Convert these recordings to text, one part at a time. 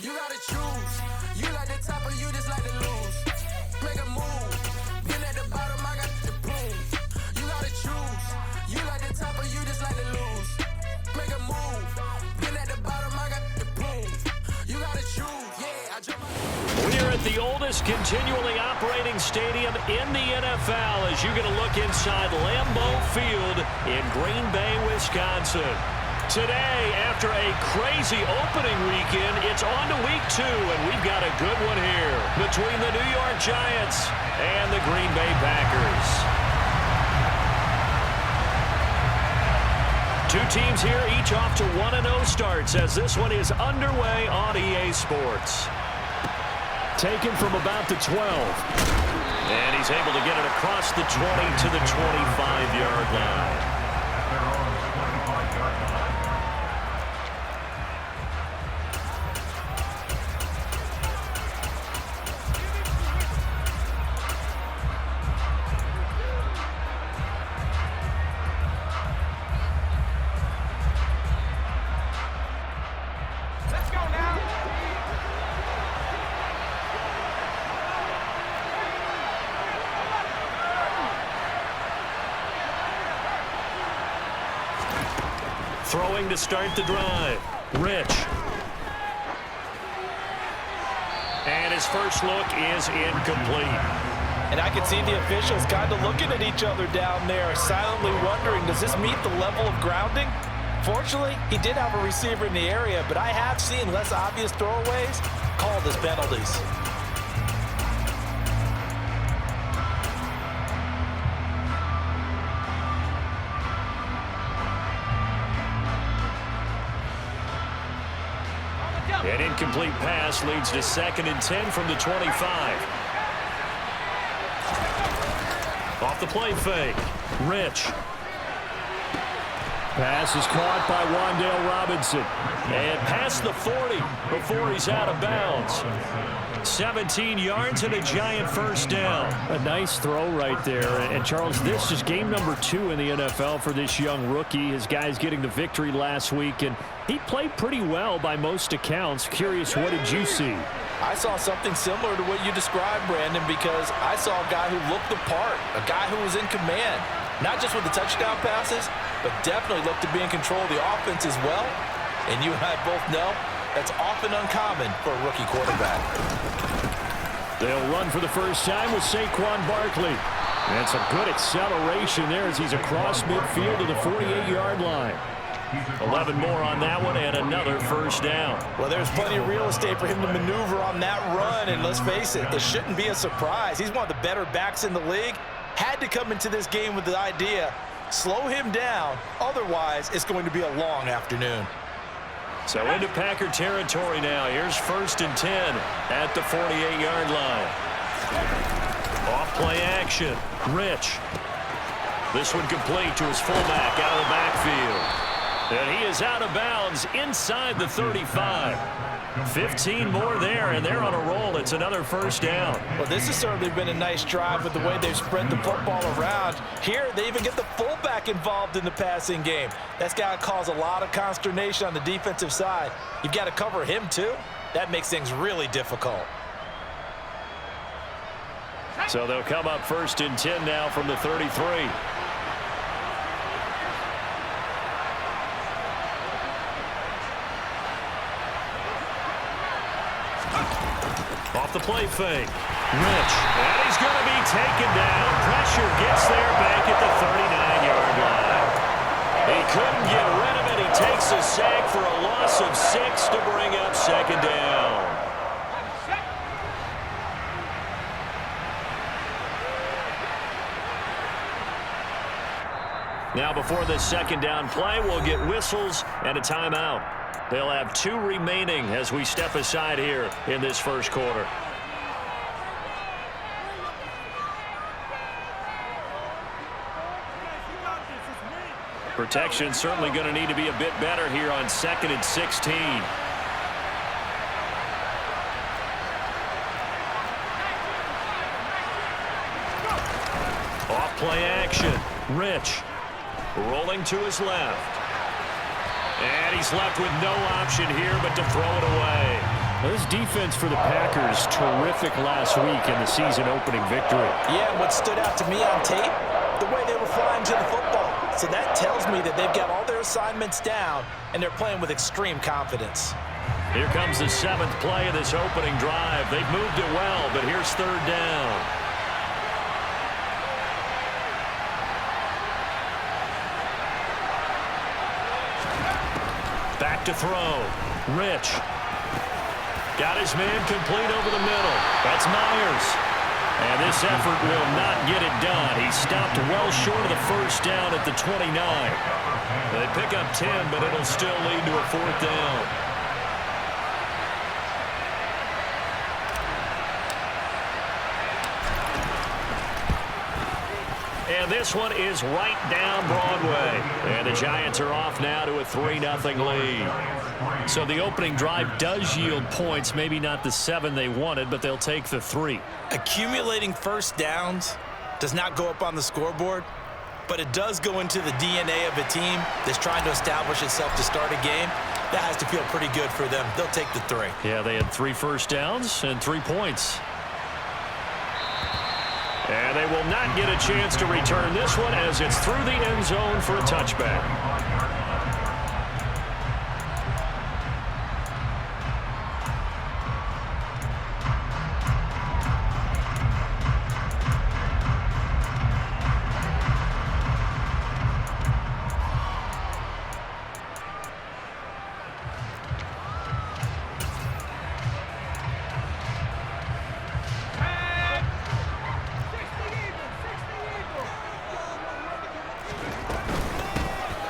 You gotta choose. You like the top or you just like to lose. Make a move. Been at the bottom, I got the boom. You gotta choose. You like the top or you just like to lose. Make a move. Been at the bottom, I got the boom. You gotta choose. Yeah, I jump. We are at the oldest continually operating stadium in the NFL as you get a look inside Lambeau Field in Green Bay, Wisconsin. Today, after a crazy opening weekend, it's on to week 2, and we've got a good one here between the New York Giants and the Green Bay Packers. Two teams here, each off to 1-0 starts as this one is underway on EA Sports. Taken from about the 12. And he's able to get it across the 20 to the 25-yard line. Throwing to start the drive. Rich. And his first look is incomplete. And I can see the officials kind of looking at each other down there, silently wondering, does this meet the level of grounding? Fortunately, he did have a receiver in the area, but I have seen less obvious throwaways called as penalties. An incomplete pass leads to 2nd and 10 from the 25. Off the play fake. Rich. Pass is caught by Wan'Dale Robinson. And past the 40 before he's out of bounds. 17 yards and a Giant first down. A nice throw right there. And Charles, this is game number 2 in the NFL for this young rookie. His guys getting the victory last week, and he played pretty well by most accounts. Curious, what did you see? I saw something similar to what you described, Brandon, because I saw a guy who looked the part, a guy who was in command, not just with the touchdown passes, but definitely looked to be in control of the offense as well. And you and I both know that's often uncommon for a rookie quarterback. They'll run for the first time with Saquon Barkley. That's a good acceleration there as he's across midfield to the 48-yard line. 11 more on that one and another first down. Well, there's plenty of real estate for him to maneuver on that run, and let's face it, it shouldn't be a surprise. He's one of the better backs in the league. Had to come into this game with the idea, slow him down, otherwise it's going to be a long afternoon. So into Packer territory now. Here's 1st and 10 at the 48-yard line. Off play action. Rich. This one complete to his fullback out of the backfield. And he is out of bounds inside the 35. 15 more there, and they're on a roll. It's another first down. Well, this has certainly been a nice drive with the way they've spread the football around. Here, they even get the fullback involved in the passing game. That's got to cause a lot of consternation on the defensive side. You've got to cover him, too. That makes things really difficult. So they'll come up 1st and 10 now from the 33. Off the play fake. Rich. And he's going to be taken down. Pressure gets there back at the 39-yard line. He couldn't get rid of it. He takes a sack for a loss of 6 to bring up 2nd down. Now before this 2nd down play, we'll get whistles and a timeout. They'll have 2 remaining as we step aside here in this first quarter. Protection certainly going to need to be a bit better here on 2nd and 16. Off play action. Rich. Rolling to his left. And he's left with no option here but to throw it away. Well, this defense for the Packers, terrific last week in the season-opening victory. Yeah, and what stood out to me on tape, the way they were flying to the football. So that tells me that they've got all their assignments down, and they're playing with extreme confidence. Here comes the 7th play of this opening drive. They've moved it well, but here's 3rd down. Back to throw. Rich. Got his man complete over the middle. That's Myers. And this effort will not get it done. He stopped well short of the 1st down at the 29. They pick up 10, but it'll still lead to a 4th down. And this one is right down Broadway. And the Giants are off now to a 3-0 lead. So the opening drive does yield points, maybe not the 7 they wanted, but they'll take the 3. Accumulating first downs does not go up on the scoreboard, but it does go into the DNA of a team that's trying to establish itself to start a game. That has to feel pretty good for them. They'll take the 3. Yeah, they had 3 first downs and 3 points. And they will not get a chance to return this one as it's through the end zone for a touchback.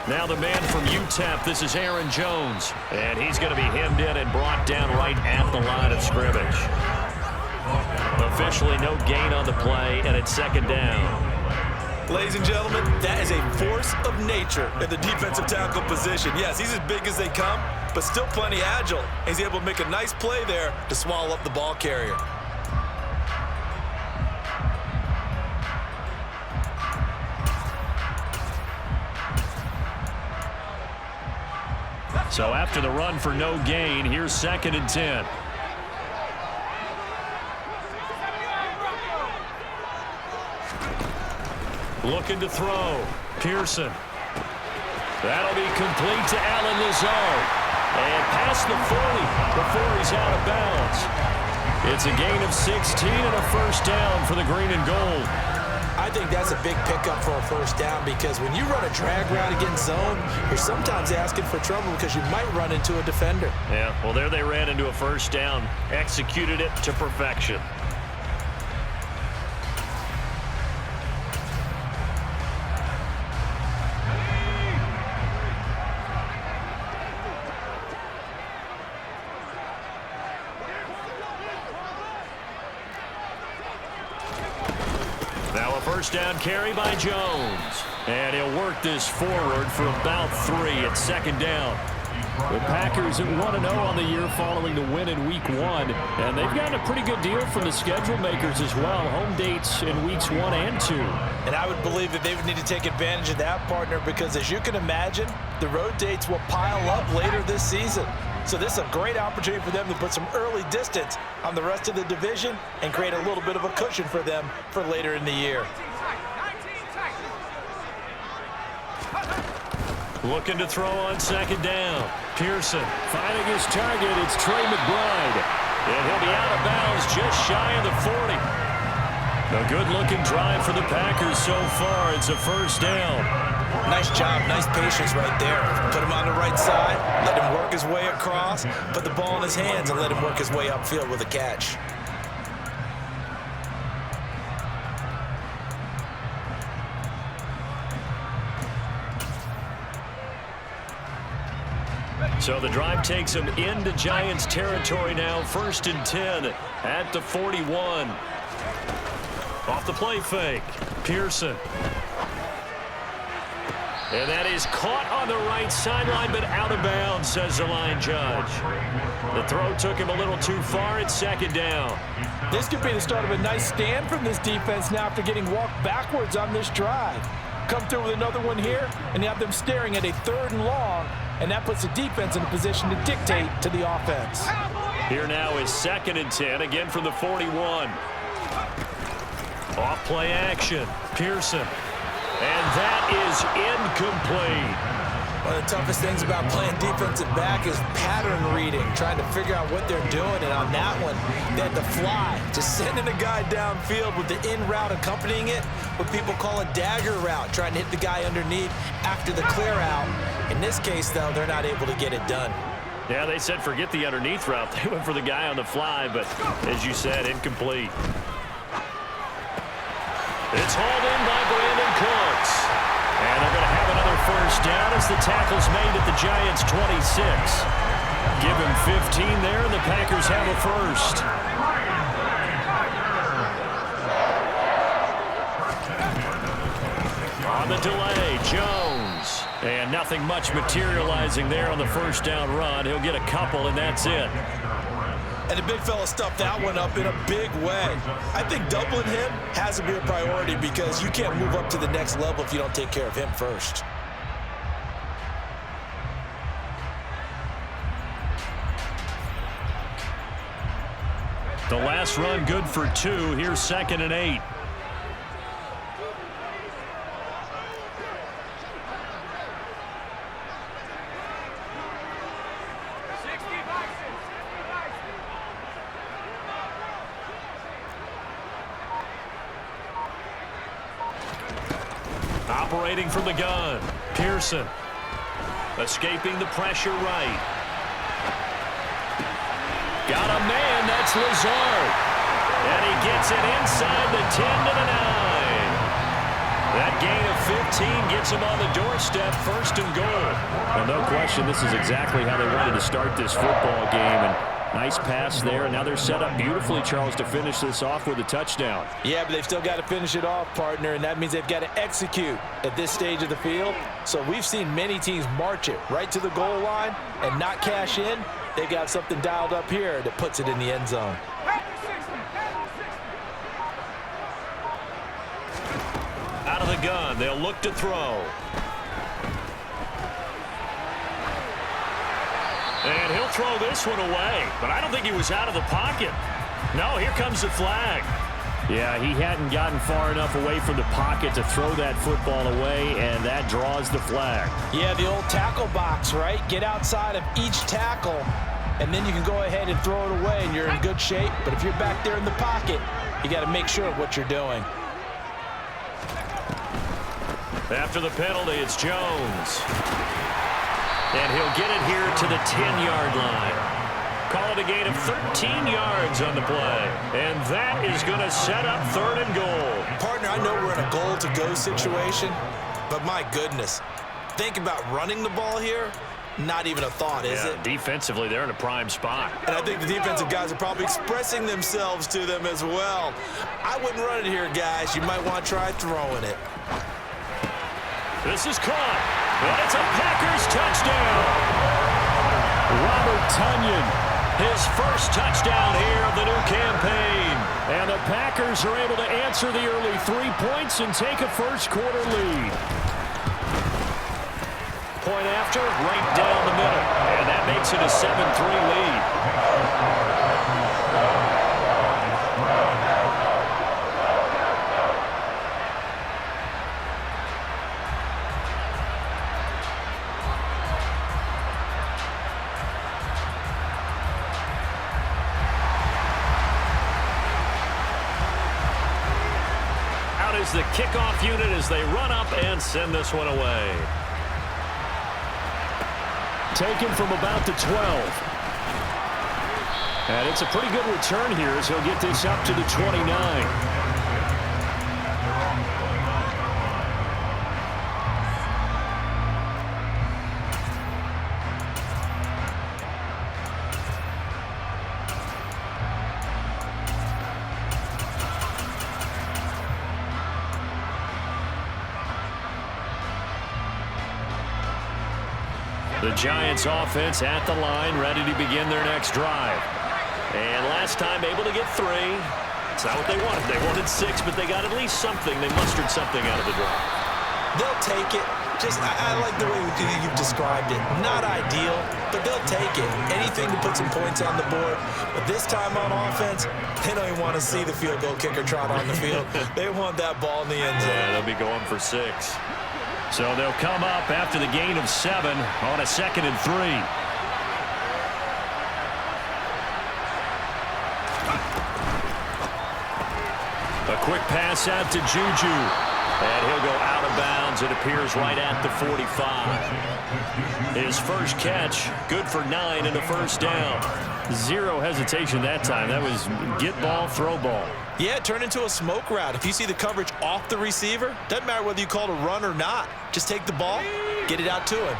Now the man from UTEP, this is Aaron Jones. And he's going to be hemmed in and brought down right at the line of scrimmage. Officially no gain on the play, and it's 2nd down. Ladies and gentlemen, that is a force of nature in the defensive tackle position. Yes, he's as big as they come, but still plenty agile. He's able to make a nice play there to swallow up the ball carrier. So after the run for no gain, here's 2nd and 10. Looking to throw. Pearson. That'll be complete to Alan Lazard. And past the 40 before he's out of bounds. It's a gain of 16 and a 1st down for the green and gold. I think that's a big pickup for a 1st down because when you run a drag route against zone, you're sometimes asking for trouble because you might run into a defender. Yeah, well, there they ran into a 1st down, executed it to perfection. Now a 1st down carry by Jones. And he'll work this forward for about 3 at 2nd down. The Packers at 1-0 on the year following the win in Week 1. And they've gotten a pretty good deal from the schedule makers as well. Home dates in Weeks 1 and 2. And I would believe that they would need to take advantage of that, partner, because as you can imagine, the road dates will pile up later this season. So this is a great opportunity for them to put some early distance on the rest of the division and create a little bit of a cushion for them for later in the year. Looking to throw on 2nd down. Pearson. Finding his target, it's Trey McBride. And he'll be out of bounds just shy of the 40. A good-looking drive for the Packers so far. It's a 1st down. Nice job, nice patience right there. Put him on the right side, let him work his way across, put the ball in his hands, and let him work his way upfield with a catch. So the drive takes him into Giants territory now. 1st and 10 at the 41. Off the play fake. Pearson. And that is caught on the right sideline, but out of bounds, says the line judge. The throw took him a little too far at 2nd down. This could be the start of a nice stand from this defense now after getting walked backwards on this drive. Come through with another one here, and you have them staring at a 3rd and long, and that puts the defense in a position to dictate to the offense. Here now is 2nd and 10, again from the 41. Off play action. Pearson. And that is incomplete. One of the toughest things about playing defensive back is pattern reading, trying to figure out what they're doing. And on that one, they had to fly, just sending a guy downfield with the in route accompanying it, what people call a dagger route, trying to hit the guy underneath after the clear out. In this case, though, they're not able to get it done. Yeah, they said forget the underneath route. They went for the guy on the fly, but as you said, incomplete. It's hauled in by Brandon Cooks. And they're going to have another first down as the tackle's made at the Giants' 26. Give him 15 there, and the Packers have a first. On the delay, Jones. And nothing much materializing there on the first down run. He'll get a couple, and that's it. And the big fella stuffed that one up in a big way. I think doubling him has to be a priority because you can't move up to the next level if you don't take care of him first. The last run good for 2. Here's 2nd and 8. Operating from the gun, Pearson. Escaping the pressure right. Got a man, that's Lazard. And he gets it inside the 10 to the 9. That gain of 15 gets him on the doorstep, 1st and goal. Well, no question, this is exactly how they wanted to start this football game. And nice pass there, and now they're set up beautifully, Charles, to finish this off with a touchdown. Yeah, but they've still got to finish it off, partner, and that means they've got to execute at this stage of the field. So we've seen many teams march it right to the goal line and not cash in. They've got something dialed up here that puts it in the end zone. Out of the gun, they'll look to throw. And he'll throw this one away, but I don't think he was out of the pocket. No, here comes the flag. Yeah, he hadn't gotten far enough away from the pocket to throw that football away, and that draws the flag. Yeah, the old tackle box, right? Get outside of each tackle, and then you can go ahead and throw it away, and you're in good shape. But if you're back there in the pocket, you got to make sure of what you're doing. After the penalty, it's Jones. And he'll get it here to the 10-yard line. Call it a gain of 13 yards on the play. And that is going to set up 3rd and goal. Partner, I know we're in a goal-to-go situation, but my goodness, think about running the ball here. Not even a thought, is it? Defensively, they're in a prime spot. And I think the defensive guys are probably expressing themselves to them as well. I wouldn't run it here, guys. You might want to try throwing it. This is caught, but it's a Packers touchdown. Robert Tonyan, his first touchdown here of the new campaign. And the Packers are able to answer the early 3 points and take a first-quarter lead. Point after, right down the middle. And that makes it a 7-3 lead. Is the kickoff unit as they run up and send this one away. Taken from about the 12. And it's a pretty good return here as he'll get this up to the 29. The Giants offense at the line, ready to begin their next drive. And last time able to get 3. It's not what they wanted. They wanted 6, but they got at least something. They mustered something out of the drive. They'll take it. I like the way you've described it. Not ideal, but they'll take it. Anything to put some points on the board. But this time on offense, they don't even want to see the field goal kicker trot on the field. They want that ball in the end zone. Yeah, they'll be going for 6. So they'll come up after the gain of 7 on a 2nd and 3. A quick pass out to Juju. And he'll go out of bounds. It appears right at the 45. His first catch, good for 9 and a first down. Zero hesitation that time. That was get ball, throw ball. Yeah, it turned into a smoke route. If you see the coverage off the receiver, doesn't matter whether you call it a run or not. Just take the ball, get it out to him.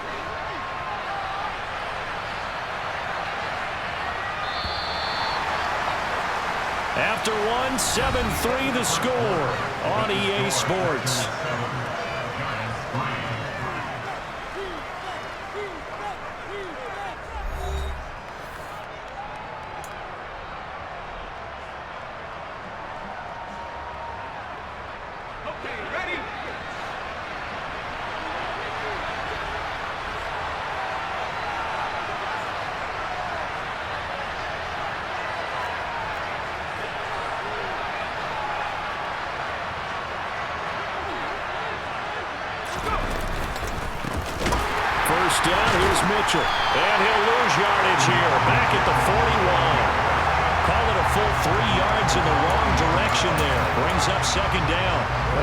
After 1, 7-3 the score on EA Sports. First down, here's Mitchell. And he'll lose yardage here. Back at the 41. Call it a full 3 yards in the wrong direction there. Brings up 2nd down.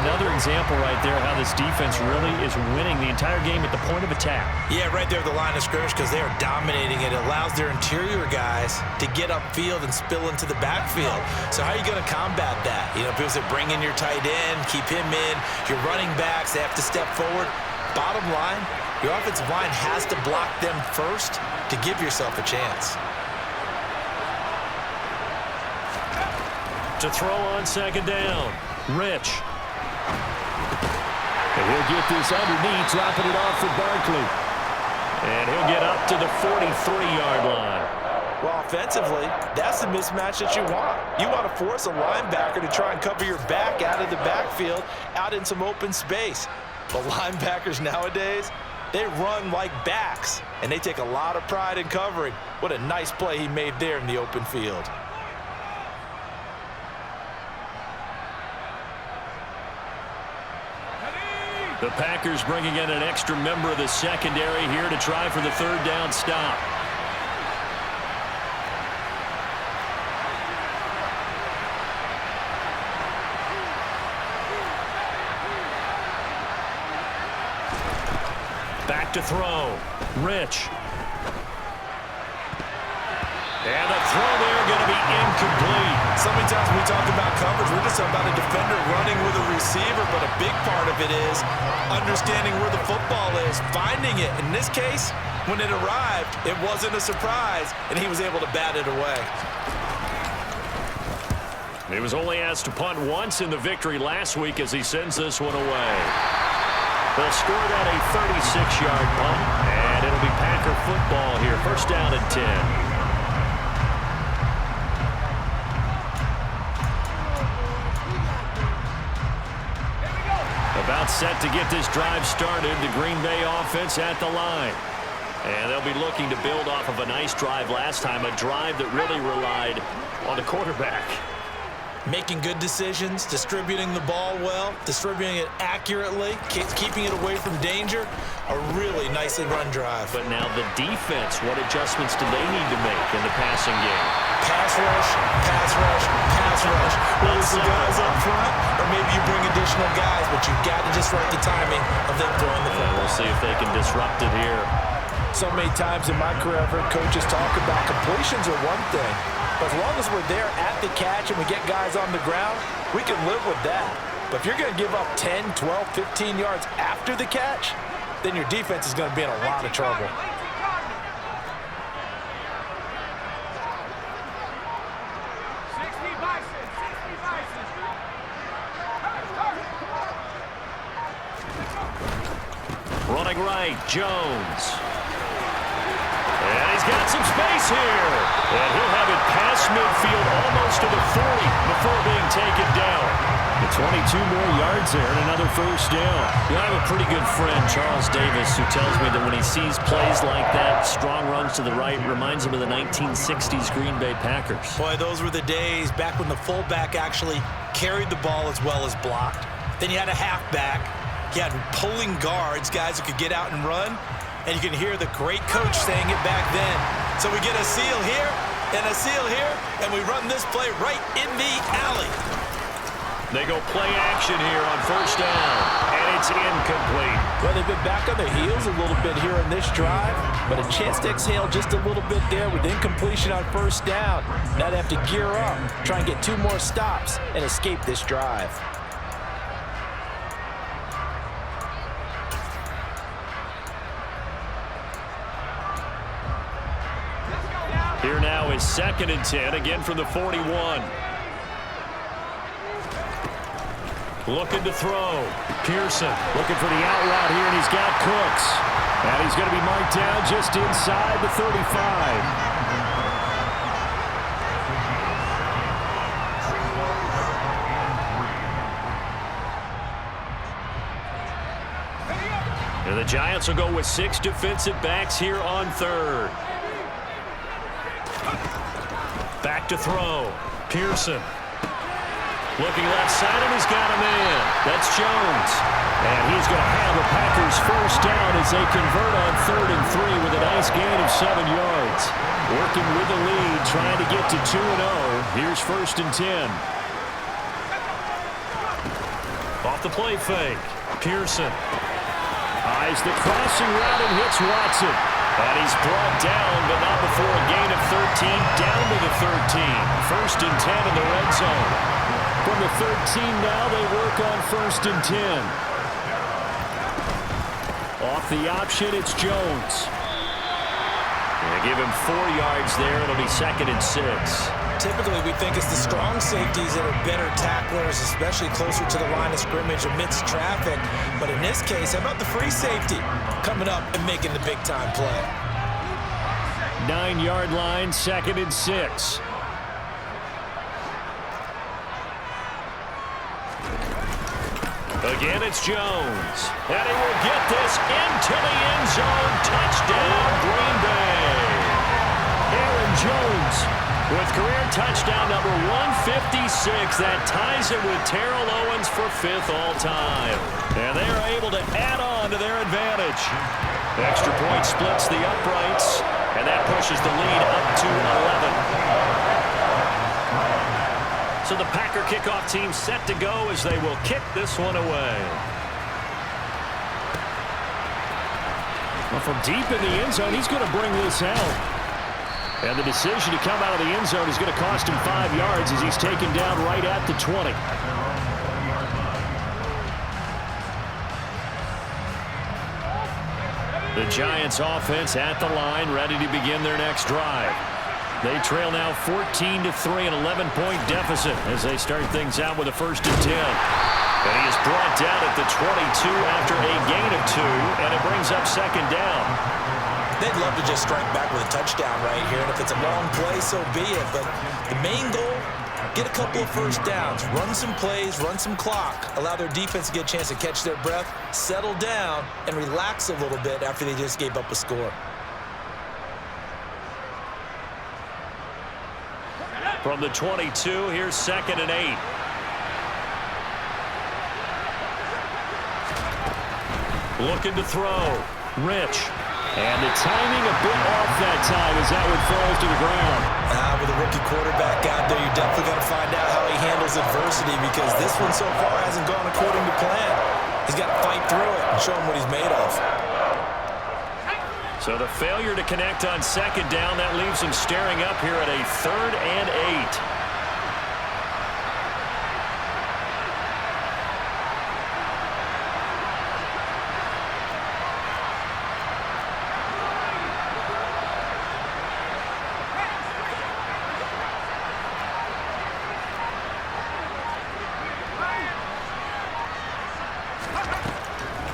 Another example right there how this defense really is winning the entire game at the point of attack. Yeah, right there at the line of scrimmage because they are dominating it. It allows their interior guys to get upfield and spill into the backfield. So how are you going to combat that? You know, people say bring in your tight end, keep him in. Your running backs, they have to step forward. Bottom line, your offensive line has to block them first to give yourself a chance. To throw on 2nd down, Rich. And he'll get this underneath, dropping it off for Barkley. And he'll get up to the 43-yard line. Well, offensively, that's the mismatch that you want. You want to force a linebacker to try and cover your back out of the backfield, out in some open space. But linebackers nowadays, they run like backs, and they take a lot of pride in covering. What a nice play he made there in the open field. The Packers bringing in an extra member of the secondary here to try for the 3rd down stop. Back to throw. Rich. And the throw there going to be incomplete. So many times when we talk about coverage, we're just talking about a defender running with a receiver, but a big part of it is understanding where the football is, finding it. In this case, when it arrived, it wasn't a surprise, and he was able to bat it away. He was only asked to punt once in the victory last week as he sends this one away. They'll score that a 36-yard punt, and it'll be Packer football here. 1st down and 10. About set to get this drive started. The Green Bay offense at the line. And they'll be looking to build off of a nice drive last time, a drive that really relied on the quarterback. Making good decisions, distributing the ball well, distributing it accurately, keeping it away from danger. A really nicely run drive. But now the defense, what adjustments do they need to make in the passing game? Pass rush, pass rush, pass rush. Whether it's the guys up front, or maybe you bring additional guys, but you've got to disrupt the timing of them throwing the football. We'll see if they can disrupt it here. So many times in my career, I've heard coaches talk about completions are one thing, but as long as we're there at the catch and we get guys on the ground, we can live with that. But if you're going to give up 10, 12, 15 yards after the catch, then your defense is going to be in a lot of trouble. Running right, Jones. And he's got some space here. And he'll have it past midfield almost to the 40 before being taken down. The 22 more yards there and another first down. You know, I have a pretty good friend, Charles Davis, who tells me that when he sees plays like that, strong runs to the right, reminds him of the 1960s Green Bay Packers. Boy, those were the days back when the fullback actually carried the ball as well as blocked. Then you had a halfback. You had pulling guards, guys who could get out and run. And you can hear the great coach saying it back then. So we get a seal here and a seal here, and we run this play right in the alley. They go play action here on first down, and it's incomplete. Well, they've been back on their heels a little bit here in this drive, but a chance to exhale just a little bit there with incompletion on first down. Now they have to gear up, try and get 2 more stops, and escape this drive. Here now is 2nd and 10, again from the 41. Looking to throw. Pearson looking for the out route here, and he's got Cooks. And he's going to be marked down just inside the 35. And the Giants will go with 6 defensive backs here on 3rd. Back to throw. Pearson. Looking left side, and he's got a man. That's Jones. And he's going to have the Packers first down as they convert on 3rd and 3 with a nice gain of 7 yards. Working with the lead, trying to get to 2-0. Here's 1st and 10. Off the play fake. Pearson. Eyes the crossing route and hits Watson. And he's brought down, but not before a gain of 13, down to the 13. 1st and 10 in the red zone. From the 13 now, they work on 1st and 10. Off the option, it's Jones. They give him 4 yards there. It'll be 2nd and 6. Typically, we think it's the strong safeties that are better tacklers, especially closer to the line of scrimmage amidst traffic. But in this case, how about the free safety coming up and making the big-time play? 9-yard line, 2nd and 6. Again, it's Jones. And he will get this into the end zone. Touchdown, Green Bay. Aaron Jones with career touchdown number 156. That ties it with Terrell Owens for 5th all-time. And they are able to add on to their advantage. Extra point splits the uprights, and that pushes the lead up to 11. So the Packer kickoff team set to go as they will kick this one away. Well, from deep in the end zone, he's going to bring this out. And the decision to come out of the end zone is going to cost him 5 yards as he's taken down right at the 20. The Giants offense at the line, ready to begin their next drive. They trail now 14-3, an 11-point deficit as they start things out with a 1st and 10. And he is brought down at the 22 after a gain of 2, and it brings up 2nd down. They'd love to just strike back with a touchdown right here, and if it's a long play, so be it. But the main goal, get a couple of first downs, run some plays, run some clock, allow their defense to get a chance to catch their breath, settle down, and relax a little bit after they just gave up a score. From the 22, here's 2nd and 8. Looking to throw. Rich. And the timing a bit off that time as that one falls to the ground. With a rookie quarterback out there, you definitely got to find out how he handles adversity, because this one so far hasn't gone according to plan. He's got to fight through it and show him what he's made of. So the failure to connect on 2nd down, that leaves him staring up here at a 3rd and 8.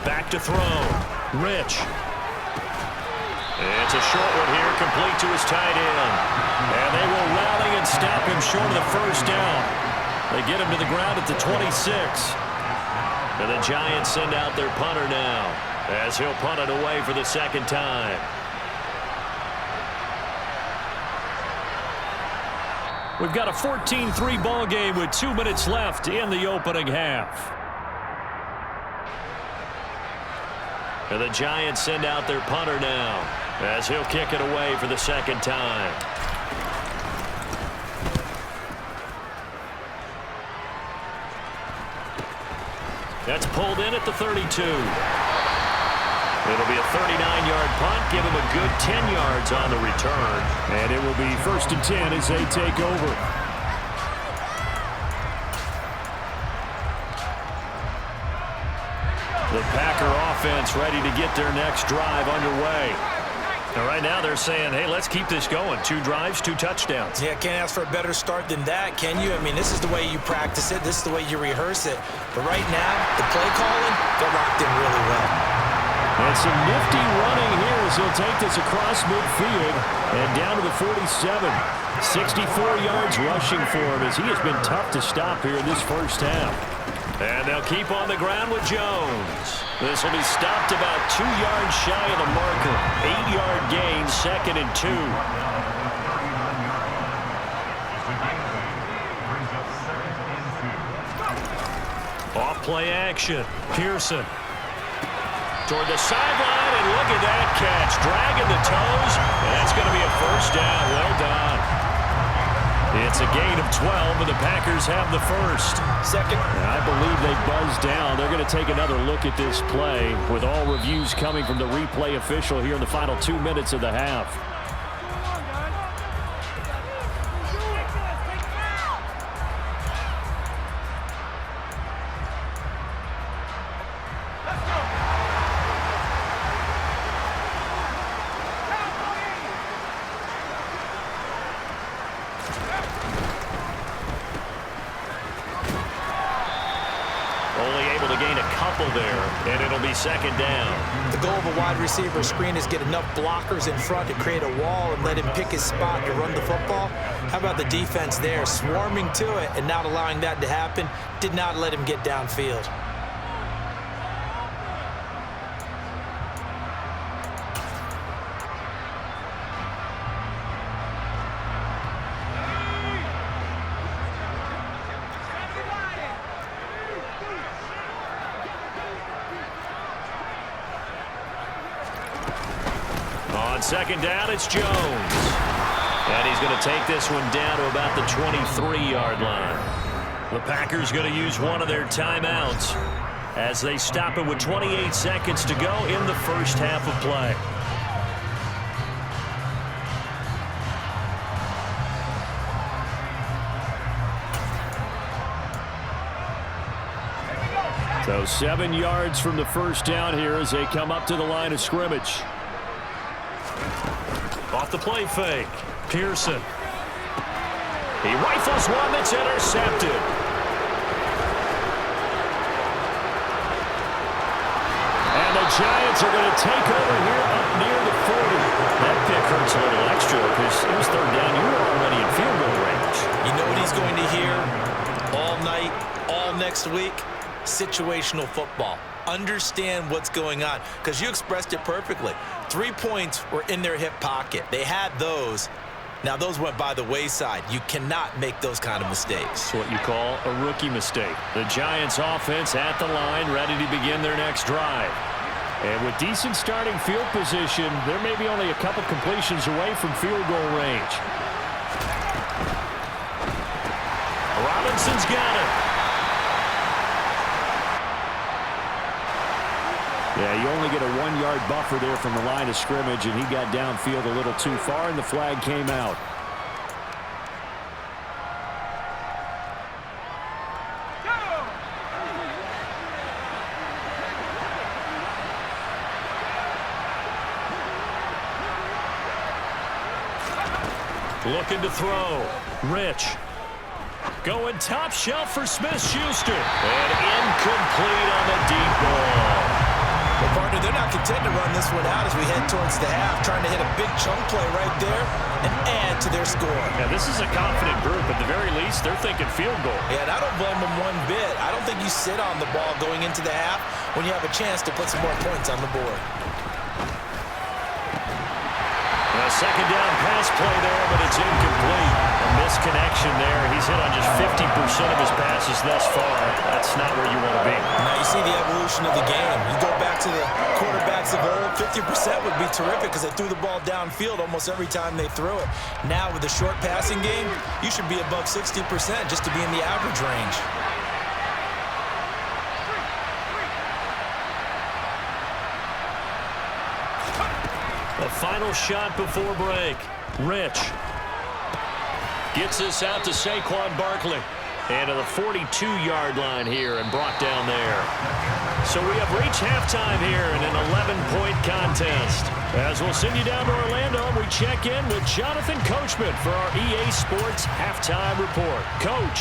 Back to throw. Rich. It's It's a short one here, complete to his tight end. And they will rally and stop him short of the first down. They get him to the ground at the 26. And the Giants send out their punter now, as he'll punt it away for the second time. We've got a 14-3 ball game with 2 minutes left in the opening half. And the Giants send out their punter now, as he'll kick it away for the second time. That's pulled in at the 32. It'll be a 39-yard punt. Give him a good 10 yards on the return. And it will be 1st and 10 as they take over. The Packer offense ready to get their next drive underway. Now, right now they're saying, hey, let's keep this going. 2 drives, 2 touchdowns. Yeah, can't ask for a better start than that, can you? I mean, this is the way you practice it. This is the way you rehearse it. But right now, the play calling, they're locked in really well. And some nifty running here as he'll take this across midfield and down to the 47. 64 yards rushing for him as he has been tough to stop here in this first half. And they'll keep on the ground with Jones. This will be stopped about 2 yards shy of the marker. 8-yard gain, 2nd and 2. Off play action. Pearson toward the sideline, and look at that catch. Dragging the toes, and that's going to be a first down. Well done. It's a gain of 12, and the Packers have the first. Second. I believe they buzzed down. They're going to take another look at this play with all reviews coming from the replay official here in the final 2 minutes of the half. There, and it'll be 2nd down. The goal of a wide receiver screen is get enough blockers in front to create a wall and let him pick his spot to run the football. How about the defense there, swarming to it and not allowing that to happen? Did not let him get downfield. Second down, it's Jones. And he's going to take this one down to about the 23-yard line. The Packers going to use one of their timeouts as they stop it with 28 seconds to go in the first half of play. So 7 yards from the first down here as they come up to the line of scrimmage. Off the play fake. Pearson. He rifles one that's intercepted. And the Giants are going to take over here up near the 40. That pick hurts a little extra because it was 3rd down. You were already in field goal range. You know what he's going to hear all night, all next week? Situational football. Understand what's going on, because you expressed it perfectly. 3 points were in their hip pocket. They had those. Now those went by the wayside. You cannot make those kind of mistakes. It's what you call a rookie mistake. The Giants offense at the line, ready to begin their next drive. And with decent starting field position, there may be only a couple completions away from field goal range. Robinson's got it. Yeah, you only get a 1-yard buffer there from the line of scrimmage, and he got downfield a little too far, and the flag came out. Looking to throw. Rich. Going top shelf for Smith-Schuster. And incomplete on the deep ball. Well, part of they're not content to run this one out as we head towards the half, trying to hit a big chunk play right there and add to their score. Yeah, this is a confident group. At the very least, they're thinking field goal. Yeah, and I don't blame them one bit. I don't think you sit on the ball going into the half when you have a chance to put some more points on the board. A second down pass play there, but it's incomplete. A misconnection there. He's hit on just 50% of his passes thus far. That's not where you want to be. Now you see the evolution of the game. You go back to the quarterbacks of old, 50% would be terrific because they threw the ball downfield almost every time they threw it. Now with the short passing game, you should be above 60% just to be in the average range. The final shot before break. Rich gets this out to Saquon Barkley. And to the 42-yard line here and brought down there. So we have reached halftime here in an 11-point contest. As we'll send you down to Orlando, we check in with Jonathan Coachman for our EA Sports Halftime Report. Coach.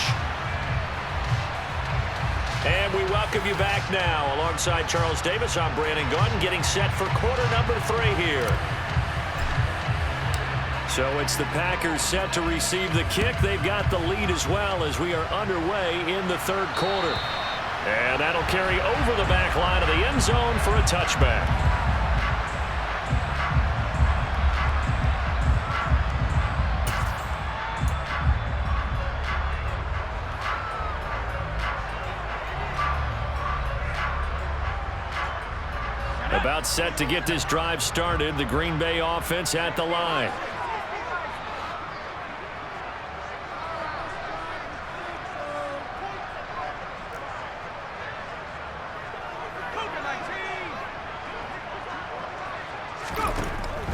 And we welcome you back now. Alongside Charles Davis, I'm Brandon Gunn, getting set for quarter number 3 here. So it's the Packers set to receive the kick. They've got the lead as well as we are underway in the third quarter. And that'll carry over the back line of the end zone for a touchback. About set to get this drive started. The Green Bay offense at the line.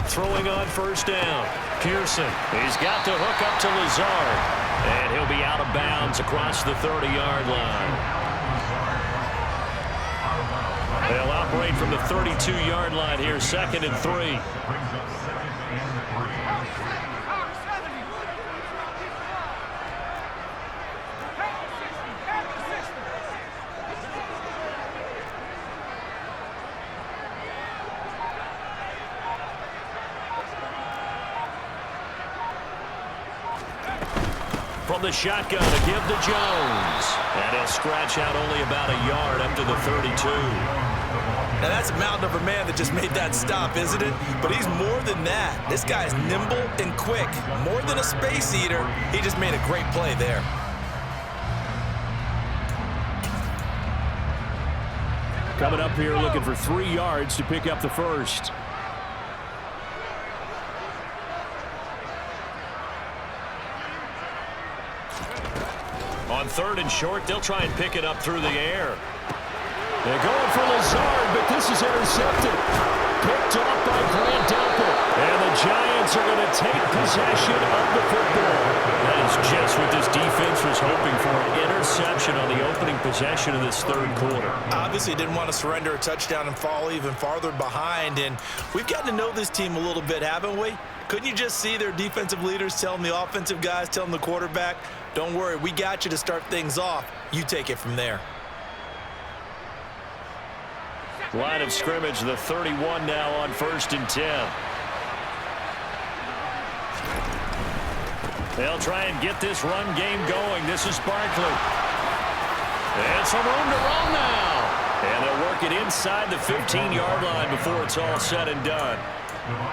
Throwing on first down. Pearson. He's got the hook up to Lazard. And he'll be out of bounds across the 30-yard line. They'll operate from the 32-yard line here, 2nd and 3. From the shotgun to give to Jones. And he'll scratch out only about a yard up to the 32. Now that's a mountain of a man that just made that stop, isn't it? But he's more than that. This guy's nimble and quick. More than a space eater. He just made a great play there. Coming up here looking for 3 yards to pick up the first. On 3rd and short, they'll try and pick it up through the air. They're going for Lazard, but this is intercepted. Picked off by Grant Delpit. And the Giants are going to take possession of the football. That is just what this defense was hoping for, an interception on the opening possession of this third quarter. Obviously didn't want to surrender a touchdown and fall even farther behind. And we've gotten to know this team a little bit, haven't we? Couldn't you just see their defensive leaders telling the offensive guys, telling the quarterback, don't worry, we got you to start things off. You take it from there. Line of scrimmage, the 31 now on 1st and 10. They'll try and get this run game going. This is Barkley. And some room to run now. And they'll work it inside the 15-yard line before it's all said and done.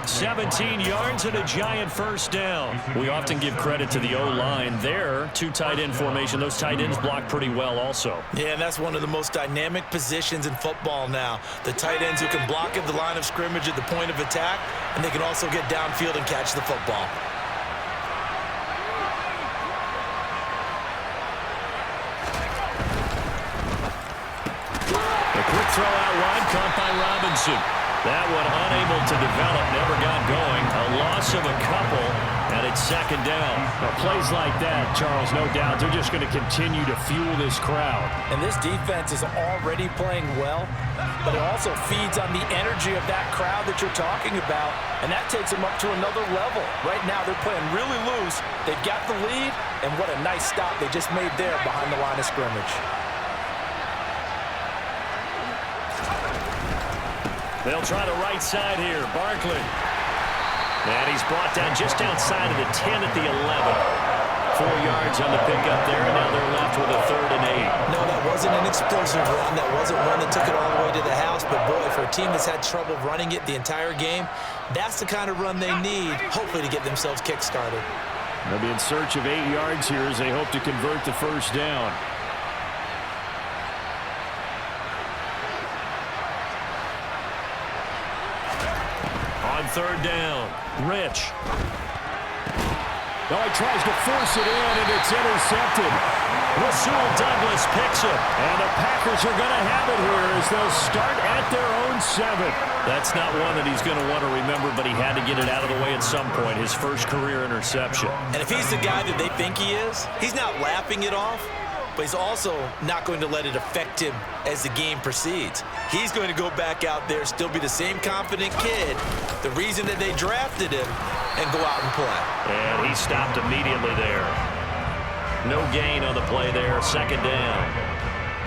17 yards and a Giant first down. We often give credit to the O-line there. 2 tight end formation. Those tight ends block pretty well also. Yeah, and that's one of the most dynamic positions in football now. The tight ends who can block at the line of scrimmage at the point of attack, and they can also get downfield and catch the football. A quick throw out wide, caught by Robinson. That one unable to develop, never got going. A loss of a couple, and it's 2nd down. Now, plays like that, Charles, no doubt, they're just going to continue to fuel this crowd. And this defense is already playing well, but it also feeds on the energy of that crowd that you're talking about, and that takes them up to another level. Right now, they're playing really loose. They've got the lead, and what a nice stop they just made there behind the line of scrimmage. They'll try the right side here. Barkley. And he's brought down just outside of the 10 at the 11. 4 yards on the pickup there, and now they're left with a 3rd and 8. No, that wasn't an explosive run. That wasn't one that took it all the way to the house. But, boy, for a team that's had trouble running it the entire game, that's the kind of run they need, hopefully, to get themselves kick-started. They'll be in search of 8 yards here as they hope to convert the first down. On 3rd down, Rich. Oh, he tries to force it in, and it's intercepted. Rasul Douglas picks it. And the Packers are going to have it here as they'll start at their own 7. That's not one that he's going to want to remember, but he had to get it out of the way at some point. His first career interception. And if he's the guy that they think he is, he's not laughing it off, but he's also not going to let it affect him as the game proceeds. He's going to go back out there, still be the same confident kid, the reason that they drafted him, and go out and play. And he stopped immediately there. No gain on the play there, 2nd down.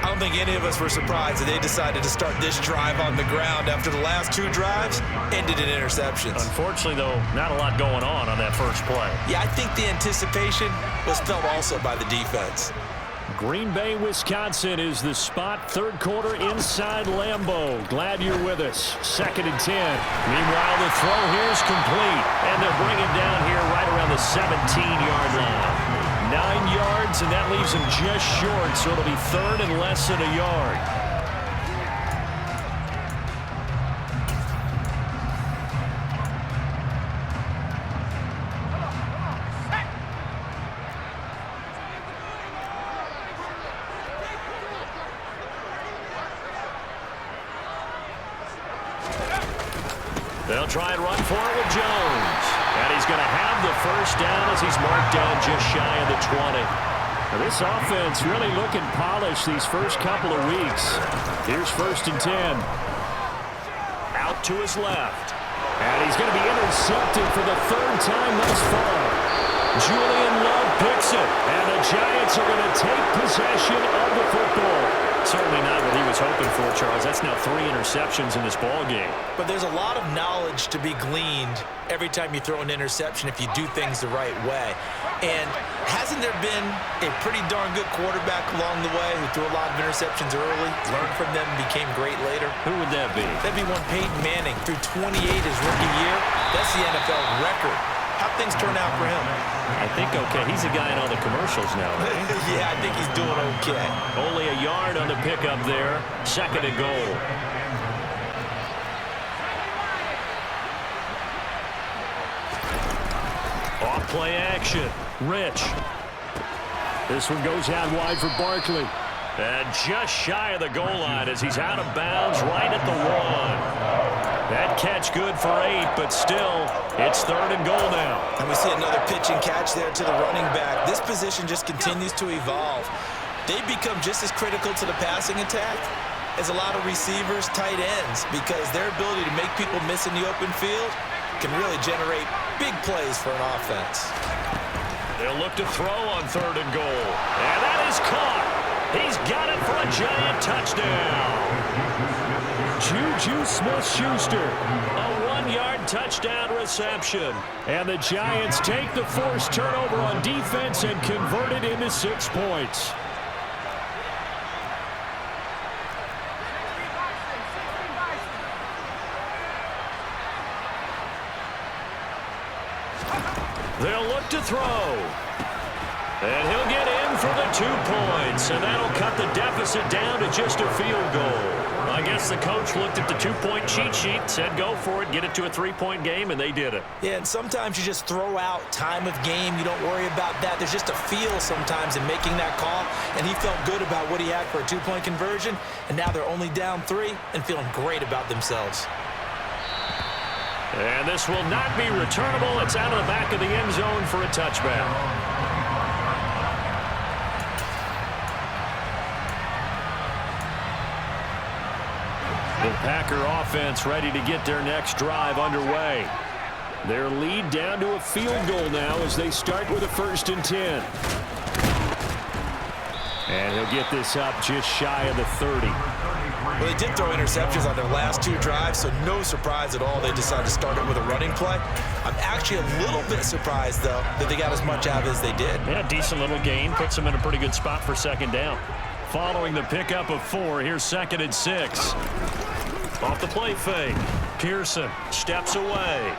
I don't think any of us were surprised that they decided to start this drive on the ground after the last 2 drives ended in interceptions. Unfortunately, though, not a lot going on that first play. Yeah, I think the anticipation was felt also by the defense. Green Bay, Wisconsin is the spot. 3rd quarter inside Lambeau. Glad you're with us. 2nd and 10. Meanwhile, the throw here is complete. And they'll bring him down here right around the 17-yard line. 9 yards, and that leaves him just short, so it'll be 3rd and less than a yard. They'll try and run for it with Jones. And he's going to have the first down as he's marked down just shy of the 20. Now this offense really looking polished these first couple of weeks. Here's 1st and 10. Out to his left. And he's going to be intercepted for the 3rd time thus far. Julian Love picks it. And the Giants are going to take possession of the football. Certainly not what he was hoping for, Charles. That's now 3 interceptions in this ball game. But there's a lot of knowledge to be gleaned every time you throw an interception if you do things the right way. And hasn't there been a pretty darn good quarterback along the way who threw a lot of interceptions early, learned from them, and became great later? Who would that be? That'd be one Peyton Manning. Threw 28 his rookie year. That's the NFL record. How'd things turn out for him? I think okay. He's a guy in all the commercials now, right? Yeah, I think he's doing okay. Only a yard on the pickup there. 2nd and goal. Off play action. Rich. This one goes out wide for Barkley. And just shy of the goal line as he's out of bounds right at the 1. That catch good for 8, but still, it's 3rd and goal now. And we see another pitch and catch there to the running back. This position just continues to evolve. They become just as critical to the passing attack as a lot of receivers, tight ends, because their ability to make people miss in the open field can really generate big plays for an offense. They'll look to throw on 3rd and goal. And that is caught. He's got it for a Giant touchdown. Juju Smith-Schuster. A 1-yard touchdown reception. And the Giants take the forced turnover on defense and convert it into 6 points. They'll look to throw. And he'll get in for the 2 points. And that'll cut the deficit down to just a field goal. I guess the coach looked at the 2-point cheat sheet, said go for it, get it to a 3-point game, and they did it. Yeah, and sometimes you just throw out time of game. You don't worry about that. There's just a feel sometimes in making that call, and he felt good about what he had for a 2-point conversion, and now they're only down 3 and feeling great about themselves. And this will not be returnable. It's out of the back of the end zone for a touchback. The Packer offense ready to get their next drive underway. Their lead down to a field goal now as they start with a 1st and 10. And he'll get this up just shy of the 30. Well, they did throw interceptions on their last 2 drives, so no surprise at all they decided to start it with a running play. I'm actually a little bit surprised, though, that they got as much out as they did. Yeah, decent little gain. Puts them in a pretty good spot for second down. Following the pickup of 4, here's 2nd and 6. Off the play fake. Pearson steps away.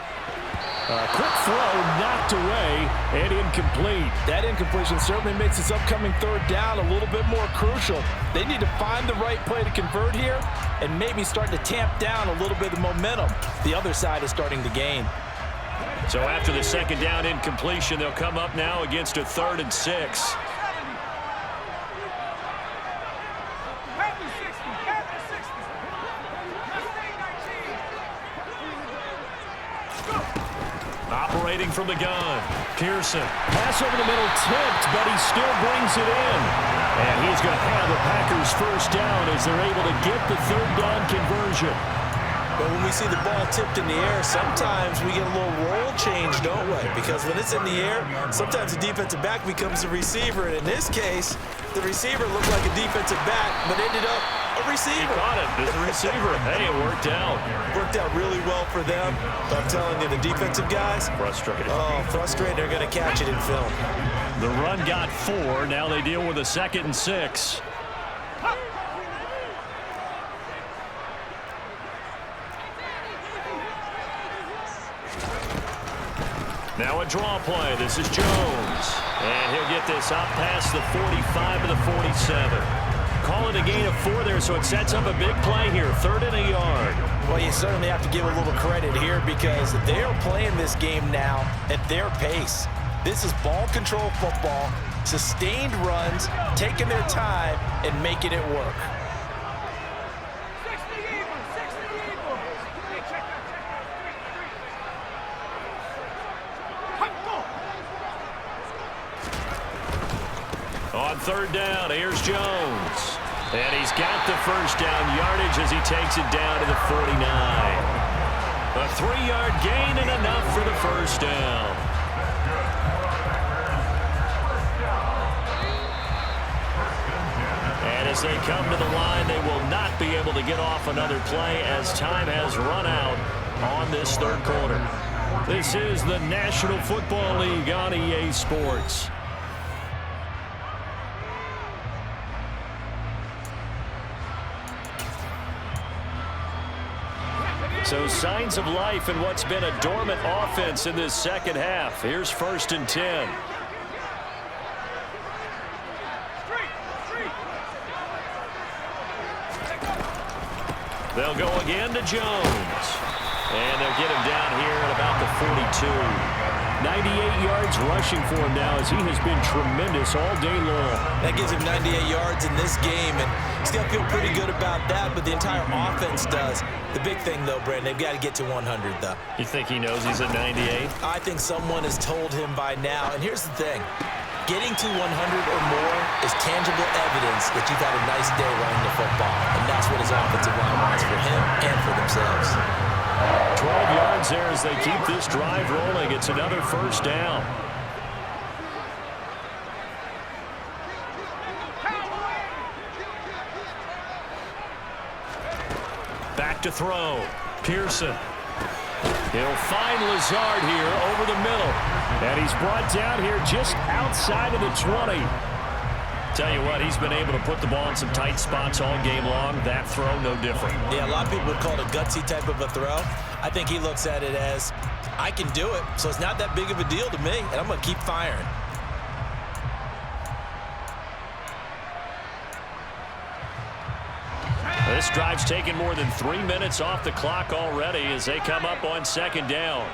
Quick throw knocked away and incomplete. That incompletion certainly makes this upcoming 3rd down a little bit more crucial. They need to find the right play to convert here and maybe start to tamp down a little bit of momentum. The other side is starting to gain. So after the 2nd down incompletion, they'll come up now against a 3rd and 6. Operating from the gun, Pearson. Pass over the middle tipped, but he still brings it in. And he's going to have the Packers 1st down as they're able to get the 3rd down conversion. But when we see the ball tipped in the air, sometimes we get a little roll change, don't we? Because when it's in the air, sometimes the defensive back becomes a receiver. And in this case, the receiver looked like a defensive back, but ended up a receiver. He caught it as a receiver. Hey, it worked out. Worked out really well for them. But I'm telling you, the defensive guys, Frustrated. oh, frustrated. They're going to catch it in film. The run got 4. Now they deal with a 2nd and 6. Now a draw play. This is Jones. And he'll get this up past the 45 to the 47. Call it a gain of 4 there, so it sets up a big play here. 3rd and a yard. Well, you certainly have to give a little credit here because they're playing this game now at their pace. This is ball control football, sustained runs, taking their time and making it work. On 3rd down, here's Jones. And he's got the 1st down yardage as he takes it down to the 49. A 3-yard gain and enough for the 1st down. And as they come to the line, they will not be able to get off another play as time has run out on this 3rd quarter. This is the National Football League on EA Sports. So signs of life in what's been a dormant offense in this 2nd half. Here's 1st and 10. They'll go again to Jones. And they'll get him down here at about the 42. 98 yards rushing for him now as he has been tremendous all day long. That gives him 98 yards in this game, and still feel pretty good about that, but the entire offense does. The big thing, though, Brandon, they've got to get to 100, though. You think he knows he's at 98? I think someone has told him by now, and here's the thing. Getting to 100 or more is tangible evidence that you've had a nice day running the football, and that's what his offensive line wants for him and for themselves. 12 yards there as they keep this drive rolling. It's another 1st down. Back to throw. Pearson. He'll find Lazard here over the middle. And he's brought down here just outside of the 20. Tell you what, he's been able to put the ball in some tight spots all game long. That throw, no different. Yeah, a lot of people would call it a gutsy type of a throw. I think he looks at it as, I can do it, so it's not that big of a deal to me, and I'm going to keep firing. This drive's taken more than 3 minutes off the clock already as they come up on 2nd down.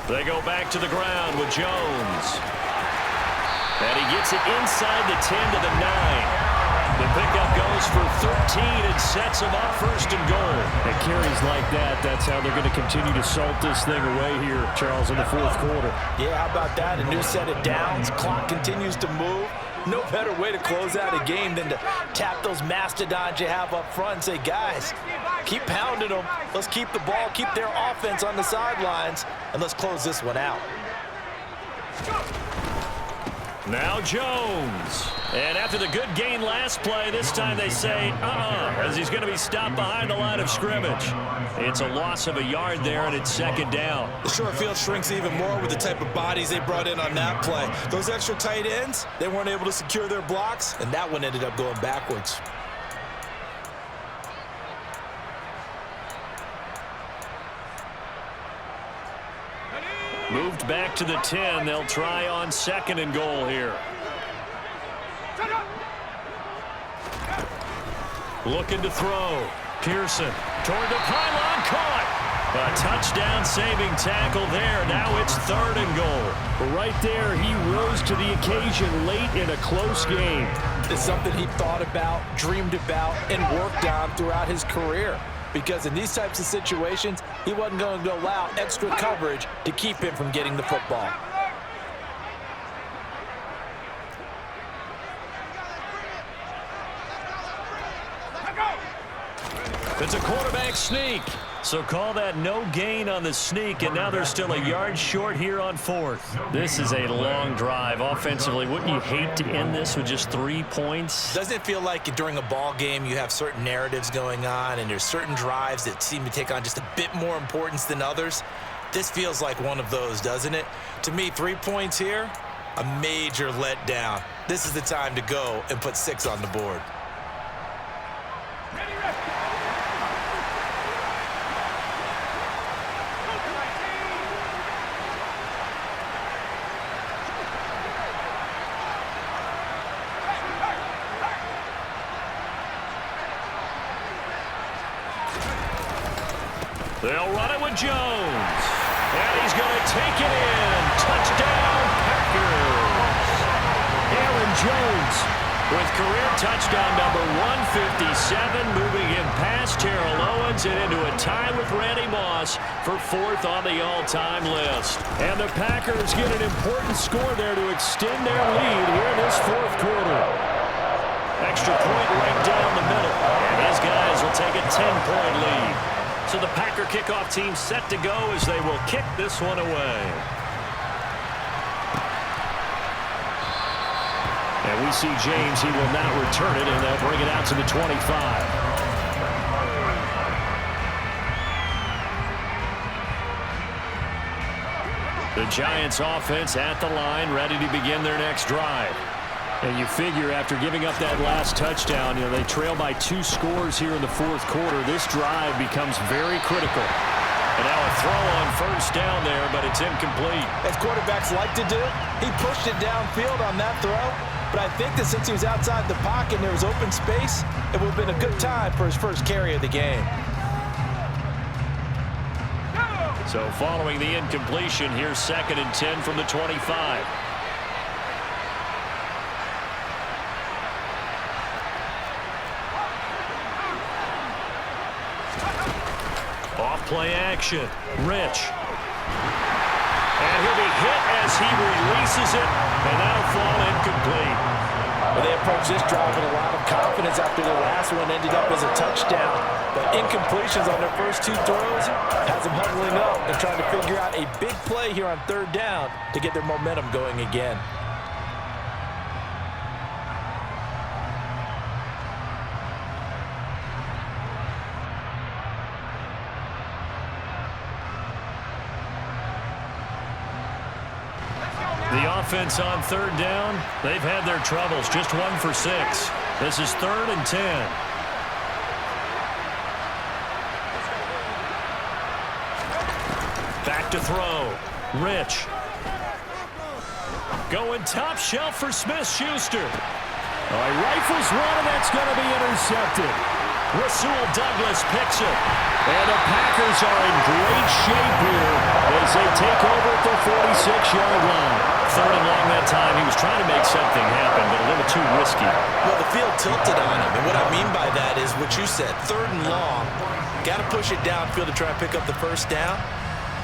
They go back to the ground with Jones. And he gets it inside the 10 to the 9. The pickup goes for 13 and sets him up 1st and goal. And carries like that, that's how they're going to continue to salt this thing away here, Charles, in the 4th quarter. Yeah, how about that? A new set of downs. Clock continues to move. No better way to close out a game than to tap those mastodons you have up front and say, guys, keep pounding them. Let's keep the ball, keep their offense on the sidelines, and let's close this one out. Now Jones. And after the good gain last play, this time they say, as he's going to be stopped behind the line of scrimmage. It's a loss of a yard there, and it's second down. The short field shrinks even more with the type of bodies they brought in on that play. Those extra tight ends, they weren't able to secure their blocks, and that one ended up going backwards. Moved back to the 10. They'll try on 2nd and goal here. Looking to throw. Pearson toward the pylon, caught. A touchdown saving tackle there. Now it's 3rd and goal. Right there, he rose to the occasion late in a close game. It's something he thought about, dreamed about, and worked on throughout his career. Because in these types of situations, he wasn't going to allow extra coverage to keep him from getting the football. It's a quarterback sneak. So call that no gain on the sneak, and now they're still a yard short here on 4th. This is a long drive. Offensively, wouldn't you hate to end this with just 3 points? Doesn't it feel like during a ball game you have certain narratives going on and there's certain drives that seem to take on just a bit more importance than others? This feels like one of those, doesn't it? To me, 3 points here, a major letdown. This is the time to go and put 6 on the board. They'll run it with Jones. And he's going to take it in. Touchdown, Packers. Aaron Jones with career touchdown number 157, moving him past Terrell Owens and into a tie with Randy Moss for 4th on the all-time list. And the Packers get an important score there to extend their lead here in this 4th quarter. Extra point right down the middle. And his guys will take a 10-point lead. So the Packer kickoff team set to go as they will kick this one away. And we see James, he will not return it, and they'll bring it out to the 25. The Giants offense at the line, ready to begin their next drive. And you figure after giving up that last touchdown, they trail by 2 scores here in the 4th quarter. This drive becomes very critical. And now a throw on 1st down there, but it's incomplete. As quarterbacks like to do, he pushed it downfield on that throw. But I think that since he was outside the pocket and there was open space, it would have been a good time for his first carry of the game. So following the incompletion, here's 2nd and 10 from the 25. Play action. Rich. And he'll be hit as he releases it, and that'll fall incomplete. Well, they approached this drive with a lot of confidence after the last one ended up as a touchdown. But incompletions on their first 2 throws has them huddling up and trying to figure out a big play here on 3rd down to get their momentum going again. The offense on 3rd down, they've had their troubles. Just 1 for 6. This is 3rd and 10. Back to throw. Rich. Going top shelf for Smith-Schuster. He rifles one, and that's going to be intercepted. Rasul Douglas picks it. And the Packers are in great shape here as they take over at the 46-yard line. 3rd and long that time. He was trying to make something happen, but a little too risky. Well, the field tilted on him, and what I mean by that is what you said. 3rd and long. Got to push it downfield to try and pick up the 1st down.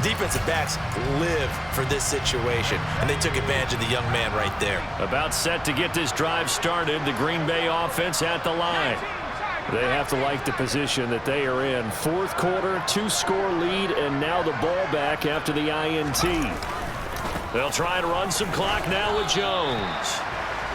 Defensive backs live for this situation, and they took advantage of the young man right there. About set to get this drive started. The Green Bay offense at the line. They have to like the position that they are in. 4th quarter, 2-score lead, and now the ball back after the INT. They'll try and run some clock now with Jones.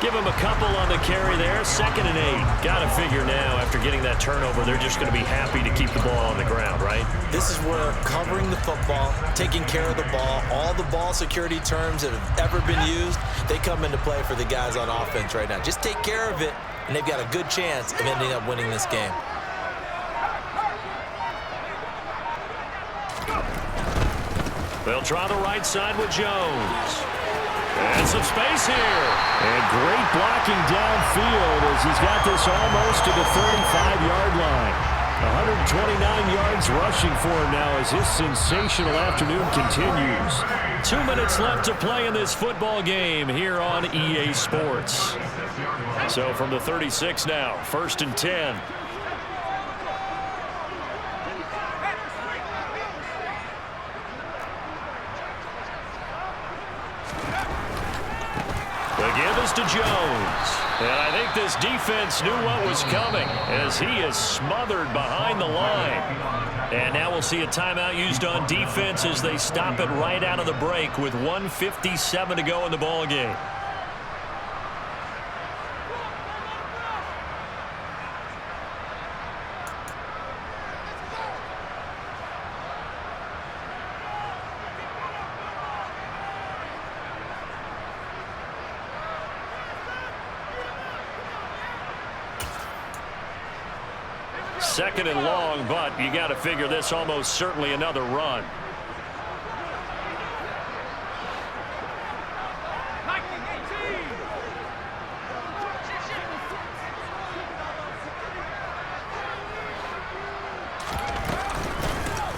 Give him a couple on the carry there. 2nd and 8. Got to figure now, after getting that turnover, they're just going to be happy to keep the ball on the ground, right? This is where covering the football, taking care of the ball, all the ball security terms that have ever been used, they come into play for the guys on offense right now. Just take care of it, and they've got a good chance of ending up winning this game. They'll try the right side with Jones. And some space here. And great blocking downfield as he's got this almost to the 35-yard line. 129 yards rushing for him now as his sensational afternoon continues. 2 minutes left to play in this football game here on EA Sports. So from the 36 now, 1st and 10. The give is to Jones. And I think this defense knew what was coming as he is smothered behind the line. And now we'll see a timeout used on defense as they stop it right out of the break with 1:57 to go in the ball game. Second and long, but you got to figure this almost certainly another run.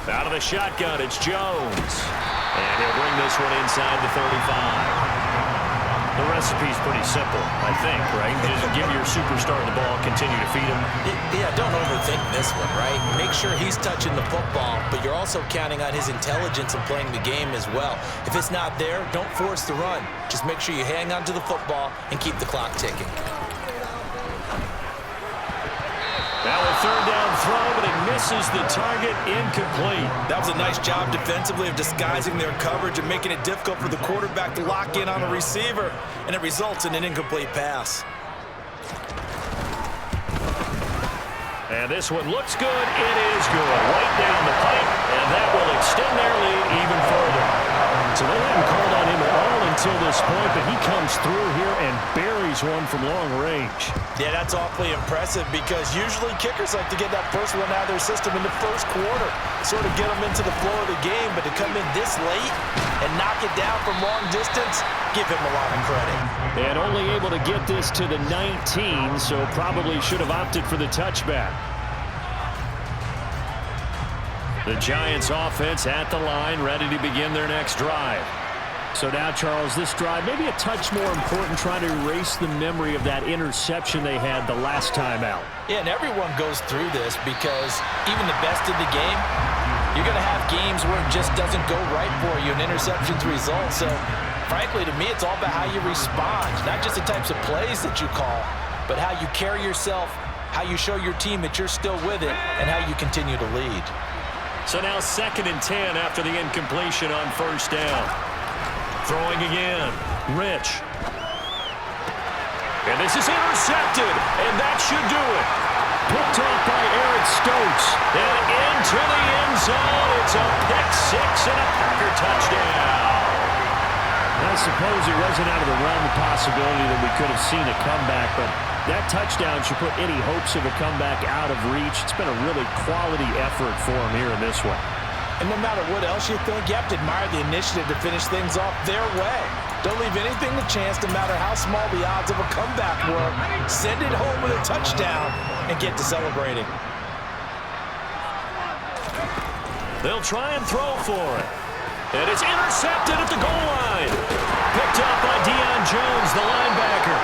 Out of the shotgun, it's Jones. And he'll bring this one inside the 35. The recipe's pretty simple, I think, right? Just give your superstar the ball, continue to feed him. Yeah, don't overthink this one, right? Make sure he's touching the football, but you're also counting on his intelligence and playing the game as well. If it's not there, don't force the run. Just make sure you hang on to the football and keep the clock ticking. Now a 3rd down throw, but it misses the target, incomplete. That was a nice job defensively of disguising their coverage and making it difficult for the quarterback to lock in on a receiver, and it results in an incomplete pass. And this one looks good. It is good. Right down the pipe, and that will extend their lead even further. So they haven't called on him at all until this point, but he comes through here and buries one from long range. Yeah, that's awfully impressive because usually kickers like to get that first one out of their system in the first quarter, sort of get them into the flow of the game, but to come in this late and knock it down from long distance, give him a lot of credit. And only able to get this to the 19, so probably should have opted for the touchback. The Giants offense at the line, ready to begin their next drive. So now, Charles, this drive maybe a touch more important, trying to erase the memory of that interception they had the last time out. Yeah, and everyone goes through this because even the best in the game, you're going to have games where it just doesn't go right for you, and interceptions result. So, frankly, to me, it's all about how you respond, not just the types of plays that you call, but how you carry yourself, how you show your team that you're still with it, and how you continue to lead. So now 2nd and 10 after the incompletion on 1st down. Throwing again, Rich. And this is intercepted, and that should do it. Picked off by Eric Stokes. And into the end zone. It's a pick 6 and a Packer touchdown. I suppose it wasn't out of the realm of possibility that we could have seen a comeback, but that touchdown should put any hopes of a comeback out of reach. It's been a really quality effort for him here in this one. And no matter what else you think, you have to admire the initiative to finish things off their way. Don't leave anything to chance, no matter how small the odds of a comeback were. Send it home with a touchdown and get to celebrating. They'll try and throw for it. And it's intercepted at the goal line. Picked up by Deion Jones, the linebacker.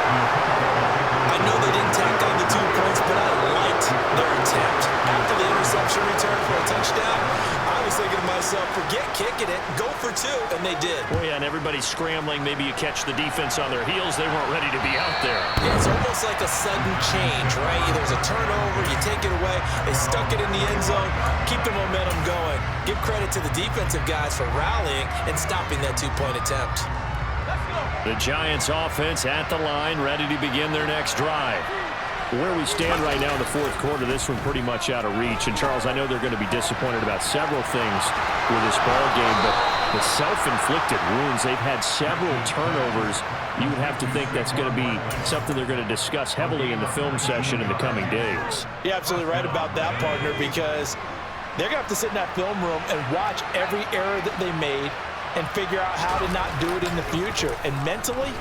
I know they didn't tack on the 2 points, but I liked their attempt. After the interception return for a touchdown, I was thinking to myself, forget kicking it, go for 2, and they did. Well, yeah, and everybody's scrambling. Maybe you catch the defense on their heels. They weren't ready to be out there. Yeah, it's almost like a sudden change, right? There's a turnover, you take it away, they stuck it in the end zone, keep the momentum going. Give credit to the defensive guys for rallying and stopping that 2-point attempt. The Giants offense at the line, ready to begin their next drive. Where we stand right now in the fourth quarter, this one pretty much out of reach. And, Charles, I know they're going to be disappointed about several things with this ball game, but the self-inflicted wounds, they've had several turnovers. You would have to think that's going to be something they're going to discuss heavily in the film session in the coming days. You're absolutely right about that, partner, because they're going to have to sit in that film room and watch every error that they made and figure out how to not do it in the future. And mentally,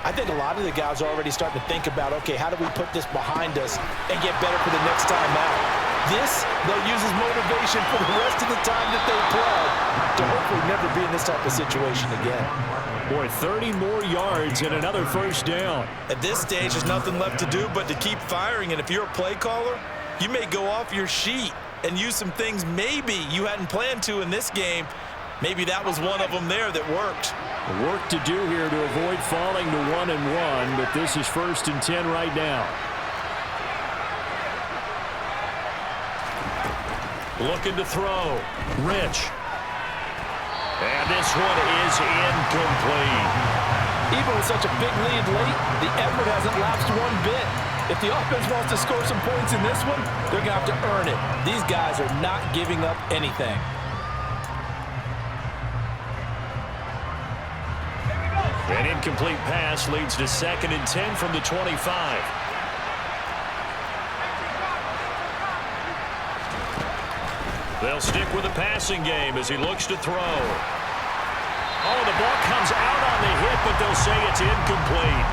I think a lot of the guys are already starting to think about, okay, how do we put this behind us and get better for the next time out? This, they'll use as motivation for the rest of the time that they play to hopefully never be in this type of situation again. Boy, 30 more yards and another first down. At this stage, there's nothing left to do but to keep firing. And if you're a play caller, you may go off your sheet and use some things maybe you hadn't planned to in this game. Maybe that was one of them there that worked. Work to do here to avoid falling to 1-1, but this is 1st and 10 right now. Looking to throw. Rich. And this one is incomplete. Even with such a big lead late, the effort hasn't lapsed one bit. If the offense wants to score some points in this one, they're going to have to earn it. These guys are not giving up anything. An incomplete pass leads to 2nd and 10 from the 25. They'll stick with the passing game as he looks to throw. Oh, the ball comes out on the hit, but they'll say it's incomplete.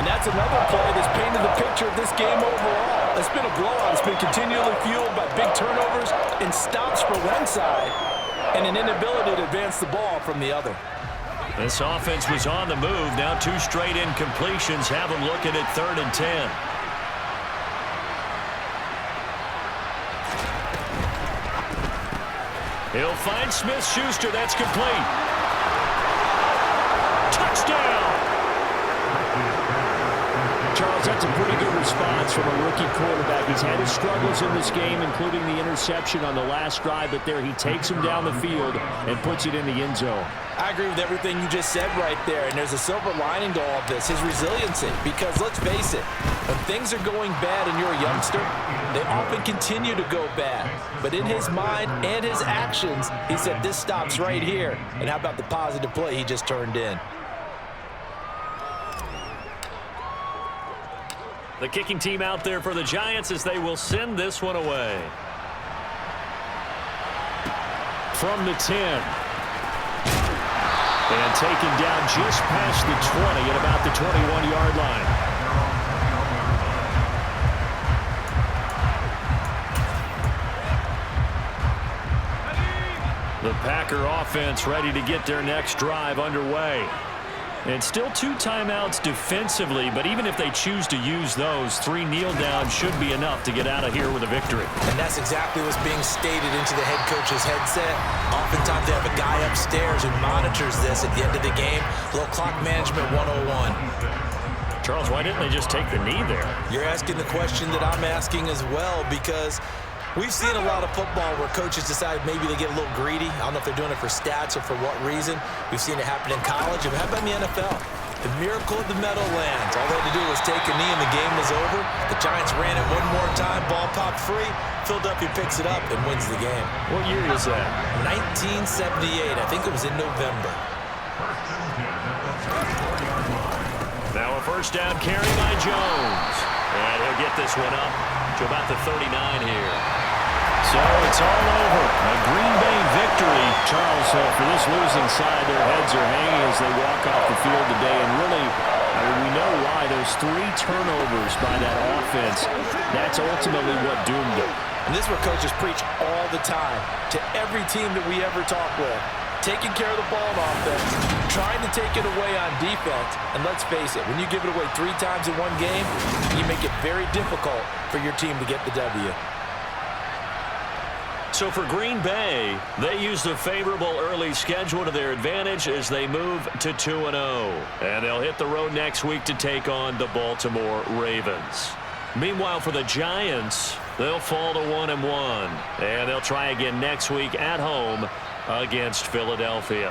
And that's another play that's painted the picture of this game overall. It's been a blowout. It's been continually fueled by big turnovers and stops for one side and an inability to advance the ball from the other. This offense was on the move. Now 2 straight incompletions have them looking at 3rd and 10. He'll find Smith-Schuster. That's complete. Touchdown! Charles, that's a pretty good response from a rookie quarterback. He's had his struggles in this game, including the interception on the last drive, but there he takes him down the field and puts it in the end zone. I agree with everything you just said right there, and there's a silver lining to all of this, his resiliency, because let's face it, when things are going bad and you're a youngster, they often continue to go bad. But in his mind and his actions, he said this stops right here. And how about the positive play he just turned in? The kicking team out there for the Giants as they will send this one away. From the 10. And taken down just past the 20 at about the 21-yard line. The Packer offense ready to get their next drive underway. And still 2 timeouts defensively, but even if they choose to use those, 3 kneel downs should be enough to get out of here with a victory. And that's exactly what's being stated into the head coach's headset. Oftentimes they have a guy upstairs who monitors this at the end of the game. A little clock management 101. Charles, why didn't they just take the knee there? You're asking the question that I'm asking as well, because we've seen a lot of football where coaches decide maybe they get a little greedy. I don't know if they're doing it for stats or for what reason. We've seen it happen in college. And how about in the NFL? The miracle of the Meadowlands. All they had to do was take a knee and the game was over. The Giants ran it one more time. Ball popped free. Philadelphia picks it up and wins the game. What year was that? 1978. I think it was in November. Now a first down carry by Jones. And he'll get this one up to about the 39 here. So it's all over. A Green Bay victory. Charles, for this losing side, their heads are hanging as they walk off the field today. And really, I mean, we know why. Those 3 turnovers by that offense, that's ultimately what doomed them. And this is what coaches preach all the time to every team that we ever talk with. Taking care of the ball on offense, trying to take it away on defense. And let's face it, when you give it away 3 times in one game, you make it very difficult for your team to get the W. So for Green Bay, they use the favorable early schedule to their advantage as they move to 2-0. And they'll hit the road next week to take on the Baltimore Ravens. Meanwhile, for the Giants, they'll fall to 1-1. And they'll try again next week at home against Philadelphia.